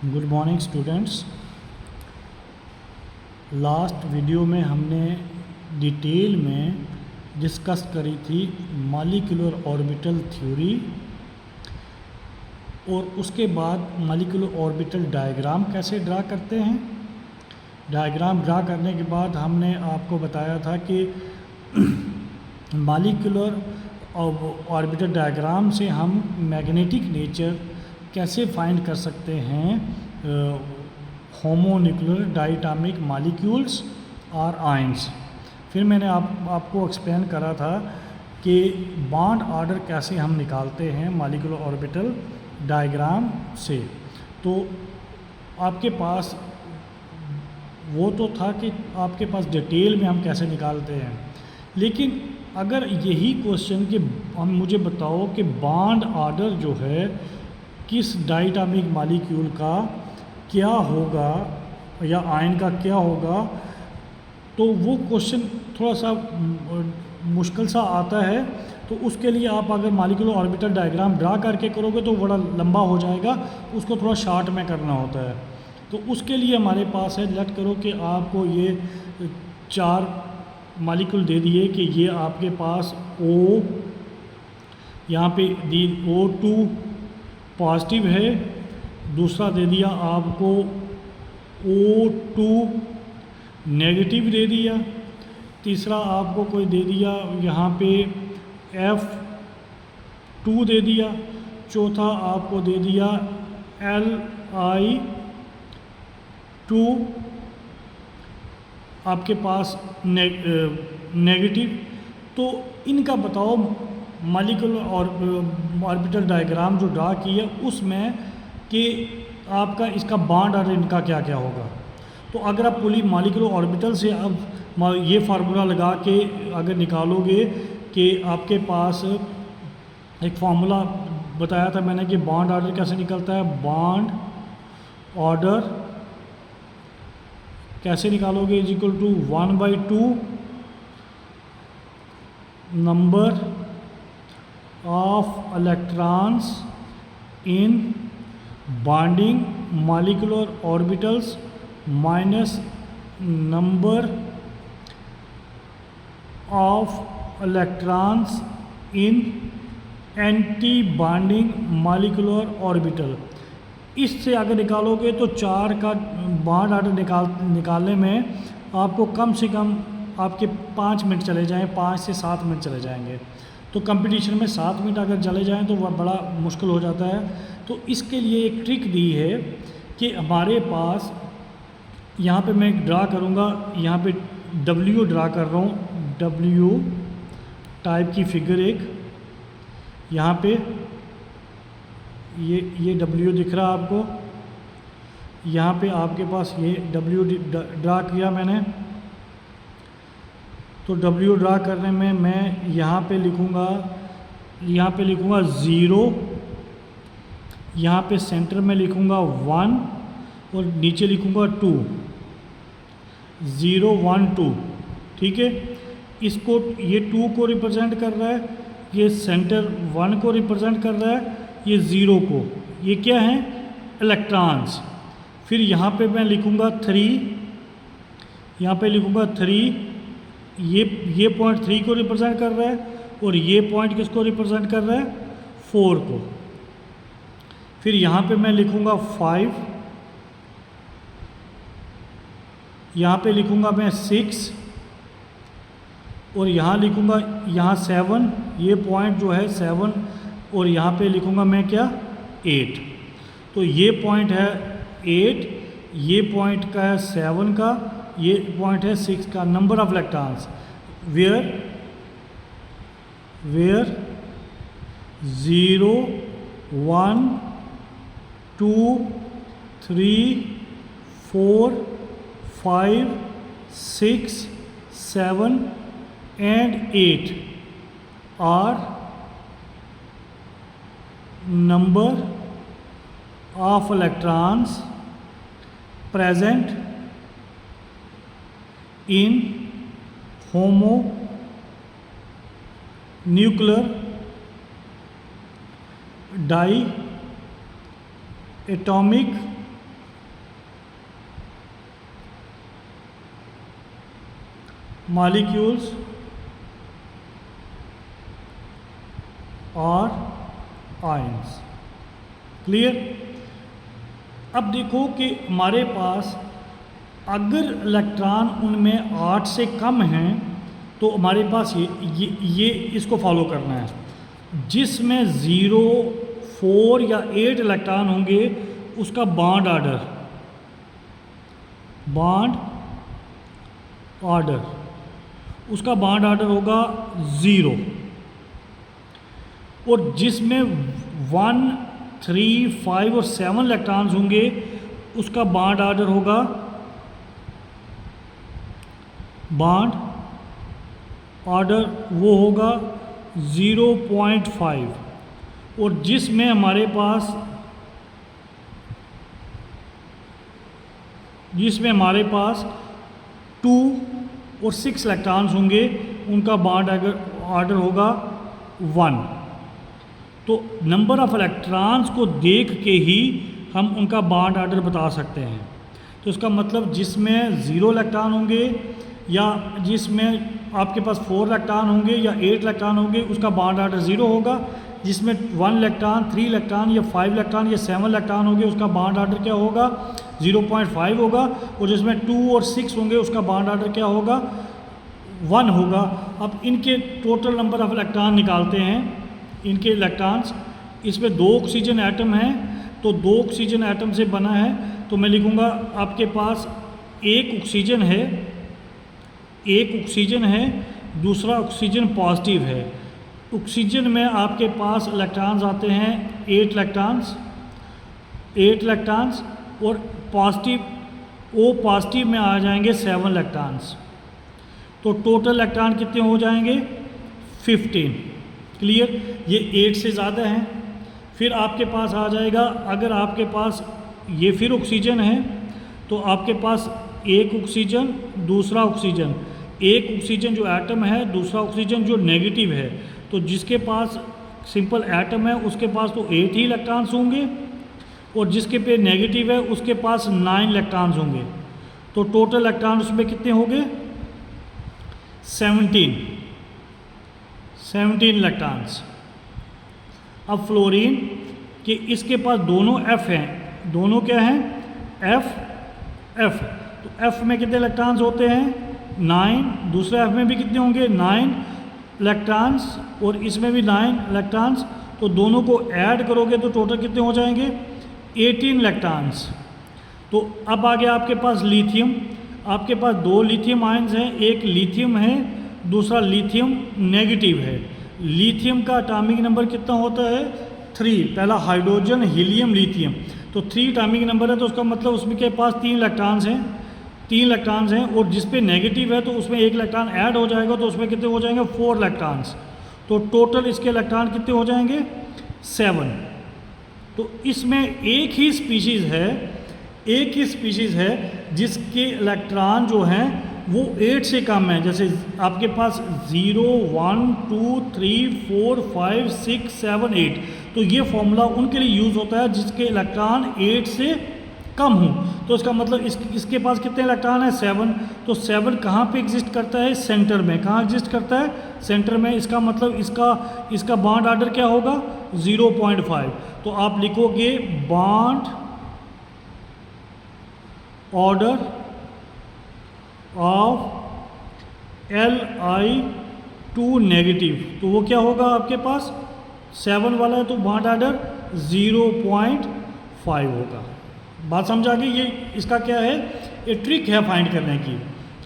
Good morning students. Last video में हमने detail में डिस्कस करी थी मॉलिक्यूलर ऑर्बिटल थ्योरी और उसके बाद मॉलिक्यूलर ऑर्बिटल डायग्राम कैसे ड्रा करते हैं। डायग्राम ड्रा करने के बाद हमने आपको बताया था कि मॉलिक्यूलर ऑर्बिटल डायग्राम से हम मैग्नेटिक नेचर कैसे फाइंड कर सकते हैं होमोन्यूक्लियर डायटॉमिक मॉलिक्यूल्स और आयंस। फिर मैंने आपको एक्सप्लेन करा था कि बॉन्ड ऑर्डर कैसे हम निकालते हैं मॉलिक्यूलर ऑर्बिटल डायग्राम से। तो आपके पास वो तो था कि आपके पास डिटेल में हम कैसे निकालते हैं, लेकिन अगर यही क्वेश्चन कि हम मुझे बताओ कि बॉन्ड ऑर्डर जो है किस डायटॉमिक मॉलिक्यूल का क्या होगा या आयन का क्या होगा, तो वो क्वेश्चन थोड़ा सा मुश्किल सा आता है। तो उसके लिए आप अगर मॉलिक्यूलर ऑर्बिटल डायग्राम ड्रा करके करोगे तो बड़ा लंबा हो जाएगा, उसको थोड़ा शॉर्ट में करना होता है। तो उसके लिए हमारे पास है, लेट करो कि आपको ये 4 मॉलिक्यूल दे दिए कि ये आपके पास O यहाँ पे दी O2 पॉजिटिव है, दूसरा दे दिया आपको O2 नेगेटिव दे दिया, तीसरा आपको कोई दे दिया यहाँ पे F2 दे दिया, चौथा आपको दे दिया Li2 आपके पास नेगेटिव। तो इनका बताओ मॉलिक्यूलर और ऑर्बिटल डायग्राम जो ड्रा की है उसमें कि आपका इसका बॉन्ड ऑर्डर इनका क्या क्या होगा। तो अगर आप पूरी मॉलिक्यूलर ऑर्बिटल से अब ये फार्मूला लगा के अगर निकालोगे कि आपके पास एक फार्मूला बताया था मैंने कि बॉन्ड ऑर्डर कैसे निकलता है। बॉन्ड ऑर्डर कैसे निकालोगे, is equal to 1/2 number of electrons in bonding molecular orbitals minus number of electrons in anti bonding molecular orbital. इससे अगर निकालोगे तो 4 का बॉन्ड ऑर्डर निकालने में आपको कम से कम आपके 5 मिनट चले जाएं, 5 से 7 मिनट चले जाएंगे। तो कंपटीशन में 7 मिनट अगर चले जाएं तो वह बड़ा मुश्किल हो जाता है। तो इसके लिए एक ट्रिक दी है कि हमारे पास यहाँ पे मैं ड्रा करूँगा, यहाँ पे W ड्रा कर रहा हूँ, W टाइप की फिगर एक यहाँ पे ये W दिख रहा आपको, यहाँ पे आपके पास ये W ड्रा किया मैंने। तो W ड्रा करने में मैं यहाँ पे लिखूँगा 0, यहाँ पे सेंटर में लिखूँगा 1 और नीचे लिखूँगा 2, 0 1 2। ठीक है, इसको ये 2 को रिप्रेजेंट कर रहा है, ये सेंटर 1 को रिप्रेजेंट कर रहा है, ये 0 को, ये क्या है इलेक्ट्रॉन्स। फिर यहाँ पे मैं लिखूँगा 3, यहाँ पे लिखूँगा 3, ये पॉइंट 3 को रिप्रेजेंट कर रहा है और ये पॉइंट किसको रिप्रेजेंट कर रहा है 4 को। फिर यहाँ पे मैं लिखूँगा 5, यहाँ पे लिखूँगा मैं 6 और यहाँ लिखूँगा यहाँ 7, ये पॉइंट जो है 7 और यहाँ पे लिखूँगा मैं क्या 8। तो ये पॉइंट है 8, ये पॉइंट का है 7 का, ये पॉइंट है 6 का। Number of electrons where 0 1 2 3 4 5 6 7 and 8 are number of electrons present in homonuclear diatomic molecules और आयंस। क्लियर। अब देखो कि हमारे पास अगर इलेक्ट्रॉन उनमें 8 से कम हैं तो हमारे पास ये इसको फॉलो करना है। जिसमें 0, 4 या 8 इलेक्ट्रॉन होंगे उसका बॉन्ड ऑर्डर उसका बॉन्ड ऑर्डर होगा 0। और जिसमें 1, 3, 5 और 7 इलेक्ट्रॉन्स होंगे उसका बॉन्ड ऑर्डर होगा वो होगा 0.5। और जिसमें हमारे पास 2 और 6 इलेक्ट्रॉन्स होंगे उनका बॉन्ड ऑर्डर होगा 1। तो नंबर ऑफ इलेक्ट्रॉन्स को देख के ही हम उनका बॉन्ड ऑर्डर बता सकते हैं। तो इसका मतलब जिसमें 0 इलेक्ट्रॉन होंगे या जिसमें आपके पास 4 इलेक्ट्रॉन होंगे या 8 इलेक्ट्रॉन होंगे उसका बॉन्ड ऑर्डर 0 होगा। जिसमें 1 इलेक्ट्रॉन, 3 इलेक्ट्रॉन या 5 इलेक्ट्रॉन या 7 इलेक्ट्रॉन होंगे उसका बॉन्ड ऑर्डर क्या होगा 0.5 होगा। और जिसमें 2 और 6 होंगे उसका बॉन्ड ऑर्डर क्या होगा 1 होगा। अब इनके टोटल नंबर ऑफ इलेक्ट्रॉन निकालते हैं। इनके इलेक्ट्रॉन्स, इसमें 2 ऑक्सीजन एटम हैं तो 2 ऑक्सीजन एटम से बना है। तो मैं लिखूँगा आपके पास एक ऑक्सीजन है, दूसरा ऑक्सीजन पॉजिटिव है। ऑक्सीजन में आपके पास इलेक्ट्रॉन्स आते हैं 8 इलेक्ट्रॉन्स और पॉजिटिव में आ जाएंगे 7 इलेक्ट्रॉन्स। तो टोटल इलेक्ट्रॉन कितने हो जाएंगे 15। क्लियर। ये 8 से ज़्यादा हैं। फिर आपके पास आ जाएगा, अगर आपके पास ये फिर ऑक्सीजन है तो आपके पास एक ऑक्सीजन, दूसरा ऑक्सीजन, एक ऑक्सीजन जो एटम है, दूसरा ऑक्सीजन जो नेगेटिव है। तो जिसके पास सिंपल एटम है उसके पास तो 8 ही इलेक्ट्रॉन्स होंगे और जिसके पे नेगेटिव है उसके पास 9 इलेक्ट्रॉन्स होंगे। तो टोटल इलेक्ट्रॉन उसमें कितने होंगे 17 इलेक्ट्रॉन्स। अब फ्लोरीन कि इसके पास दोनों F हैं, दोनों क्या हैं F। तो F में कितने इलेक्ट्रॉन्स होते हैं 9, दूसरे F में भी कितने होंगे 9 इलेक्ट्रॉन्स और इसमें भी 9 इलेक्ट्रॉन्स। तो दोनों को ऐड करोगे तो टोटल कितने हो जाएंगे 18 इलेक्ट्रॉन्स। तो अब आ गया आपके पास लिथियम। आपके पास 2 लिथियम आयंस हैं, एक लिथियम है, दूसरा लिथियम नेगेटिव है। लिथियम का एटॉमिक नंबर कितना होता है 3। पहला हाइड्रोजन, हीलियम, लिथियम। तो 3 एटॉमिक नंबर है तो उसका मतलब उसमें के पास 3 इलेक्ट्रॉन्स हैं और जिस पे नेगेटिव है तो उसमें एक इलेक्ट्रॉन ऐड हो जाएगा तो उसमें कितने हो जाएंगे 4 इलेक्ट्रॉन्स। तो टोटल इसके इलेक्ट्रॉन कितने हो जाएंगे 7। तो इसमें एक ही स्पीशीज़ है जिसके इलेक्ट्रॉन जो हैं वो 8 से कम है। जैसे आपके पास 0, 1, 2, 3, 4, 5, 6, 7, 8। तो ये फॉर्मूला उनके लिए यूज़ होता है जिसके इलेक्ट्रॉन 8 से कम हो। तो इसका मतलब इसके पास कितने इलेक्ट्रॉन है 7। तो 7 कहाँ पे एग्जिस्ट करता है सेंटर में। कहाँ एग्जिस्ट करता है सेंटर में। इसका मतलब इसका बॉन्ड ऑर्डर क्या होगा 0.5। तो आप लिखोगे bond order of Li2 negative. तो वो क्या होगा आपके पास 7 वाला है तो बॉन्ड ऑर्डर 0.5 होगा। बात समझ आ गई। ये इसका क्या है ये ट्रिक है फाइंड करने की।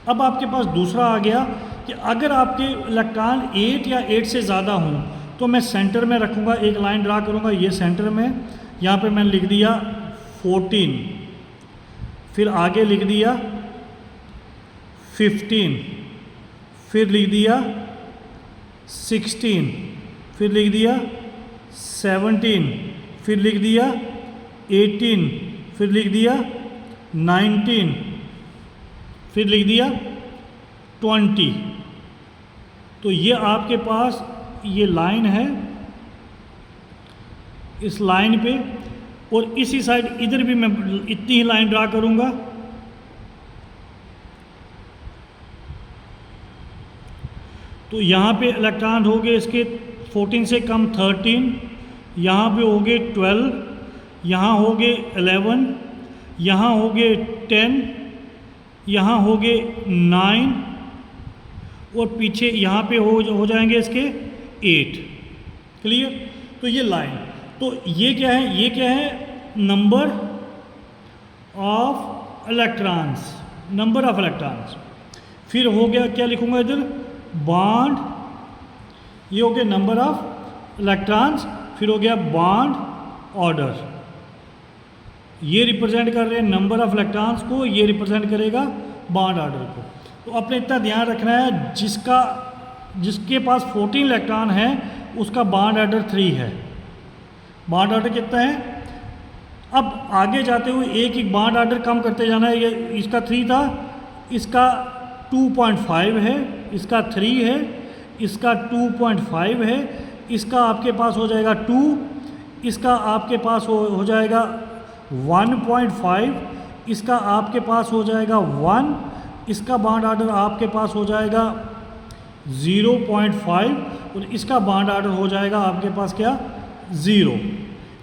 अब आपके पास दूसरा आ गया कि अगर आपके इलेक्ट्रॉन 8 या 8 से ज़्यादा हों तो मैं सेंटर में रखूँगा, एक लाइन ड्रा करूँगा ये सेंटर में। यहाँ पे मैंने लिख दिया 14, फिर आगे लिख दिया 15, फिर लिख दिया 16, फिर लिख दिया 17, फिर लिख दिया 18, फिर लिख दिया 19, फिर लिख दिया 20। तो ये आपके पास ये लाइन है, इस लाइन पे और इसी साइड इधर भी मैं इतनी ही लाइन ड्रा करूँगा। तो यहाँ पे इलेक्ट्रॉन हो गए इसके 14 से कम 13, यहाँ पे हो गए 12, यहाँ हो गए 11, यहाँ हो गए 10, यहाँ हो गए 9 और पीछे यहाँ पे हो जाएंगे इसके 8। क्लियर? तो ये लाइन, तो ये क्या है, ये क्या है, number of electrons, number of electrons. फिर हो गया, क्या लिखूंगा इधर, बॉन्ड, ये हो गया नंबर ऑफ इलेक्ट्रॉन्स। फिर हो गया बॉन्ड ऑर्डर, ये रिप्रेजेंट कर रहे हैं नंबर ऑफ इलेक्ट्रॉन्स को, ये रिप्रेजेंट करेगा बॉन्ड ऑर्डर को। तो अपने इतना ध्यान रखना है, जिसके पास 14 इलेक्ट्रॉन है उसका बॉन्ड ऑर्डर 3 है। बॉन्ड ऑर्डर कितना है? अब आगे जाते हुए एक एक बॉन्ड ऑर्डर कम करते जाना है। ये इसका 3 था, इसका 2.5 है, इसका 3 है, इसका 2.5 है, इसका आपके पास हो जाएगा 2, इसका आपके पास हो जाएगा 1.5, इसका आपके पास हो जाएगा 1, इसका बॉन्ड ऑर्डर आपके पास हो जाएगा 0.5 और इसका बॉन्ड ऑर्डर हो जाएगा आपके पास क्या, 0।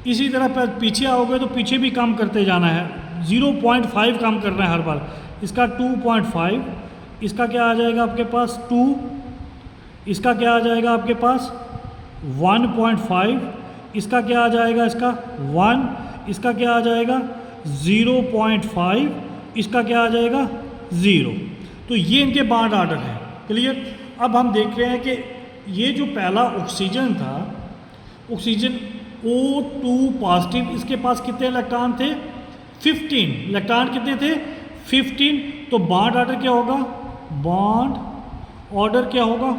इसी तरह पीछे आओगे तो पीछे भी कम करते जाना है, 0.5 कम करना है हर बार। इसका 2.5, इसका क्या आ जाएगा आपके पास 2, इसका क्या आ जाएगा आपके पास 1.5, इसका क्या आ जाएगा, इसका 1, इसका क्या आ जाएगा 0.5, इसका क्या आ जाएगा 0। तो ये इनके बॉन्ड ऑर्डर है। क्लियर? अब हम देख रहे हैं कि ये जो पहला ऑक्सीजन था, ऑक्सीजन O2 पॉजिटिव, इसके पास कितने इलेक्ट्रॉन थे, 15 इलेक्ट्रॉन कितने थे, 15। तो बॉन्ड ऑर्डर क्या होगा, बॉन्ड ऑर्डर क्या होगा,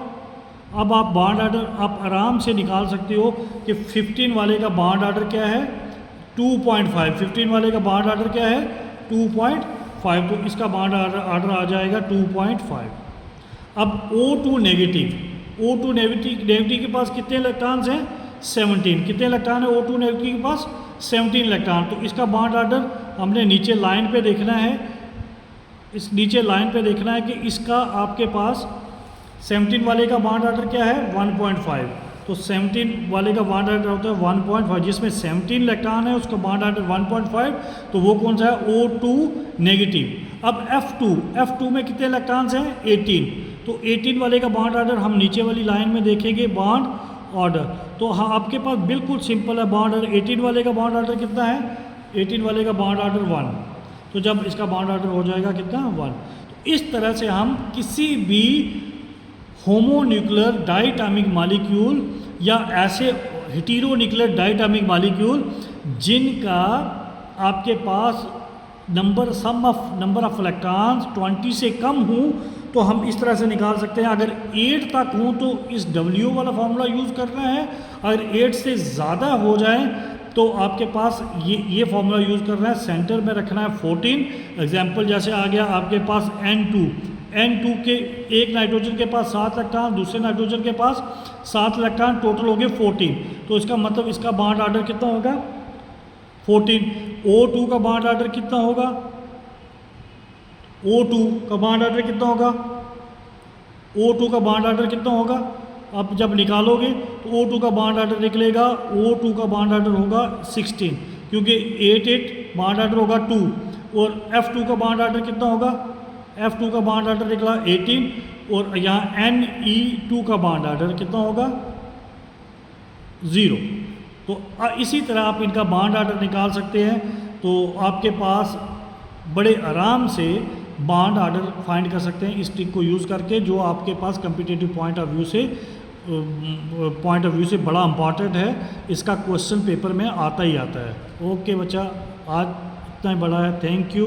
अब आप बॉन्ड ऑर्डर आप आराम से निकाल सकते हो कि 15 वाले का बॉन्ड ऑर्डर क्या है, 2.5। 15 वाले का बॉन्ड ऑर्डर क्या है, 2.5, तो इसका बॉन्ड ऑर्डर आ जाएगा 2.5। अब O2 नेगेटिव, O2 नेगेटिव के पास कितने इलेक्ट्रॉन्स हैं, 17। कितने इलेक्ट्रॉन है O2 नेगेटिव के पास, 17 इलेक्ट्रॉन। तो इसका बॉन्ड ऑर्डर हमने नीचे लाइन पे देखना है, इस नीचे लाइन पे देखना है कि इसका आपके पास 17 वाले का बॉन्ड ऑर्डर क्या है, 1.5। तो 17 वाले का बॉन्ड ऑर्डर होता है 1.5, जिसमें 17 इलेक्ट्रॉन है उसका बॉन्ड ऑर्डर 1.5, तो वो कौन सा है, O2 नेगेटिव। अब F2 में कितने इलेक्ट्रॉन्स हैं, 18। तो 18 वाले का बॉन्ड ऑर्डर हम नीचे वाली लाइन में देखेंगे, बॉन्ड ऑर्डर। तो हाँ, आपके पास बिल्कुल सिंपल है बॉन्ड ऑर्डर। 18 वाले का बॉन्ड ऑर्डर कितना है, 18 वाले का बॉन्ड ऑर्डर 1। तो जब इसका बॉन्ड ऑर्डर हो जाएगा कितना, 1। तो इस तरह से हम किसी भी होमोन्यूक्लियर डाइटॉमिक मॉलिक्यूल या ऐसे हेटेरोन्यूक्लियर डाइटॉमिक मॉलिक्यूल जिनका आपके पास सम ऑफ नंबर ऑफ इलेक्ट्रॉन्स 20 से कम हों, तो हम इस तरह से निकाल सकते हैं। अगर 8 तक हों तो इस W वाला फार्मूला यूज़ करना है, अगर 8 से ज़्यादा हो जाए तो आपके पास ये फार्मूला यूज़ करना है। सेंटर में रखना है 14। एग्जाम्पल जैसे आ गया आपके पास N2 के एक नाइट्रोजन के पास 7 इलेक्ट्रॉन, दूसरे नाइट्रोजन के पास 7 इलेक्ट्रॉन, टोटल हो गए 14। तो इसका मतलब इसका बॉन्ड ऑर्डर कितना होगा, 14। O2 का बॉन्ड ऑर्डर कितना होगा, O2 का बॉन्ड ऑर्डर कितना होगा, O2 का बॉन्ड ऑर्डर कितना होगा, अब जब निकालोगे तो O2 का बॉन्ड ऑर्डर निकलेगा, O2 का बॉन्ड ऑर्डर होगा 16, क्योंकि 8 बॉन्ड ऑर्डर होगा 2। और F2 का बॉन्ड ऑर्डर कितना होगा, F2 का बॉन्ड ऑर्डर निकला 18, और यहाँ Ne2 का बॉन्ड ऑर्डर कितना होगा, 0। तो इसी तरह आप इनका बॉन्ड ऑर्डर निकाल सकते हैं। तो आपके पास बड़े आराम से बॉन्ड ऑर्डर फाइंड कर सकते हैं इस ट्रिक को यूज़ करके, जो आपके पास कम्पिटिटिव पॉइंट ऑफ व्यू से बड़ा इम्पॉर्टेंट है। इसका क्वेश्चन पेपर में आता ही आता है। ओके बच्चा, आज इतना ही बड़ा है। Thank you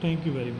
very much.